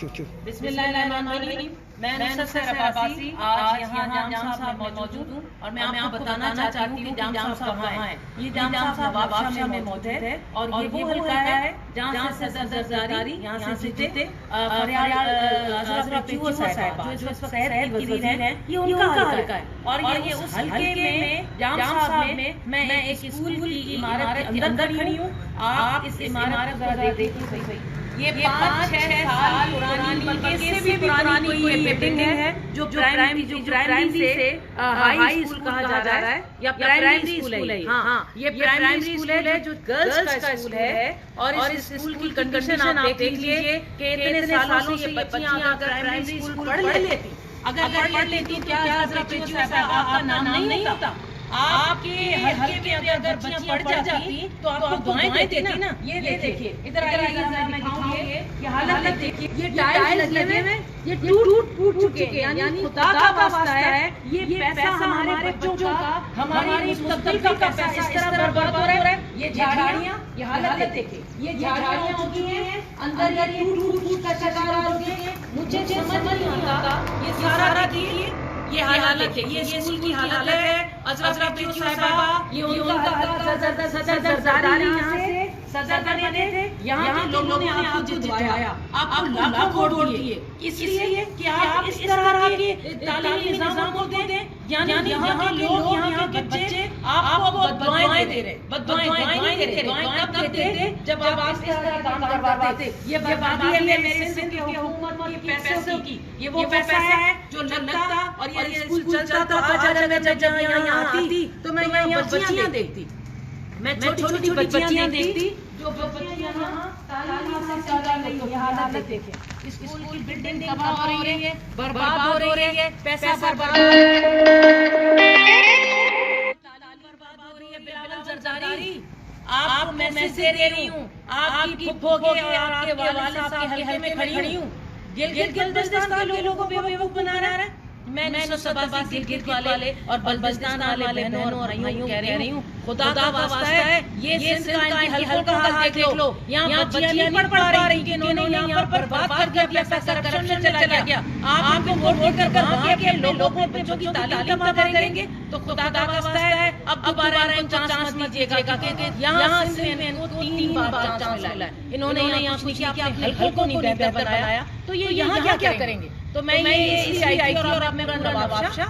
بسم اللہ الرحمن الرحیم۔ میں نصرت سحر عباسی آج یہاں جام صاحب میں موجود ہوں اور میں آپ کو بتانا چاہتی ہوں کہ جام صاحب کہاں ہے۔ یہ جام صاحب نواب شاہ میں موجود ہے اور یہ وہ حلقہ ہے جہاں سے صدر زرداری یہاں سے جیتے فریال عذرا پیچو صاحبہ جو اس وقت صحت کی وزیر ہیں، یہ ان کا حلقہ ہے۔ اور یہ اس حلقے میں جام صاحب میں ایک اسکول کی عمارت کے اندر کھڑی ہوں۔ آپ اس عمارت کو ذرا دیکھیے، یہ 5-6 سال پرانی بلکہ اس سے بھی پرانی کوئی بلڈنگ ہے جو پرائمری سے ہائی اسکول کہا جا رہا ہے یا پرائمری اسکول ہے۔ ہاں، یہ پرائمری اسکول ہے جو گرلز کا اسکول ہے اور اس اسکول کی کنڈیشن آپ دیکھ لیجئے کہ اتنے سالوں سے یہ بچیاں اگر پرائمری اسکول پڑھ لیتی، اگر پڑھ لیتی کیا حضرت پیچو صاحبہ آپ کا نام نہیں ہوتا؟ آپ کے حلقے میں اگر بچیاں پڑھ جاتی تو آپ کو دعائیں دیتی نا۔ یہ دیکھیے، ادھر آئیے میں دکھاؤں یہ حالت دیکھیے، یہ ٹائلز لگے ہوئے یہ ٹوٹ چکے ہیں، یعنی خدا کا واسطہ ہے یہ پیسہ ہمارے بچوں کا، ہمارے مستقبل کا پیسہ اس طرح برباد ہو رہا ہے۔ یہ جھاڑیاں، یہ حالت دیکھیے، یہ جھاڑیاں ہو گئی ہیں، اندر یہ ٹوٹ کا شکار ہو گئے ہیں۔ مجھے سمجھ نہیں آتا یہ سارا دیکھیے، یہ حالت دیکھیے، یہ اسکول کی حالت ہے۔ عذرا پیچو صاحبہ یہ ان کا حلقہ، صدر زرداری یہاں سے صدر بنے تھے، یہاں کے لوگوں نے آپ کو جتوایا، آپ کو لاکھوں ووٹ دیے، اس لیے کہ آپ اس طرح کے تعلیمی نظام کو دیں، یعنی یہاں کے لوگ، یہاں کے بچے آپ کو بددعائیں دے رہے، بددعائیں دے رہے۔ دعائیں کب دیتے؟ جب آپ اس طرح کام کرواتے۔ یہ بربادی ہے میرے سندھ کی حکومت کی پیسوں کی، یہ وہ پیسہ ہے جو لگتا اور یہ اسکول چلتا۔ تو آج اگر میں جب یہاں آتی تو میں یہاں بچیاں دیکھتی، میں چھوٹی چھوٹی بچیاں دیکھتی جو بچیاں یہاں تعلیم حاصل کر رہی ہیں۔ یہ حالت دیکھیں، اسکول کی بلڈنگ تباہ ہو رہی ہے، برباد ہو رہی ہے، پیسہ برباد ہو رہا ہے، تعلیم برباد ہو رہی ہے۔ بلاول زرداری آپ کو میسج دے رہی ہوں، آپ کی پھپھو کے اور آپ کے والد صاحب کے حلقے میں کھڑی ہوں، گلگت بلتستان کے لوگوں کو بیوقوف بنا رہا ہے۔ میں نصرت عباسی گلگت والے اور بلتستان والے بہنوں اور بھائیوں کہہ رہی ہوں، خدا کا واسطہ ہے یہ سندھ کا ان حلقوں کا حال دیکھ لو۔ یہاں بچیاں نہیں پڑھ پا رہی کہ انہوں نے یہاں پر برباد کر دیا، پیسہ کرپشن میں چلا گیا۔ آپ کو ووٹ کر وہاں کے لوگوں کو بچوں کی تعلیم تباہ کریں گے تو خدا کا واسطہ ہے اب دوبارہ ان کو چانس دیجیے گا کہ یہاں سندھ میں ان کو 3 بار چانس ملا ہے۔ انہوں نے یہاں کچھ کیا، اپنے حلقوں کو نہیں بہتر بنایا، تو یہ یہاں کیا کریں گے؟ تو میں یہ اسی آئی تھی اور اب میں نواب شاہ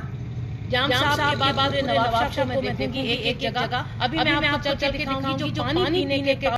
جام صاحب کے بعد نواب شاہ کو میں دیکھوں گی ایک جگہ۔ ابھی میں آپ کو چل کے دکھاؤں گی جو پانی پینے کے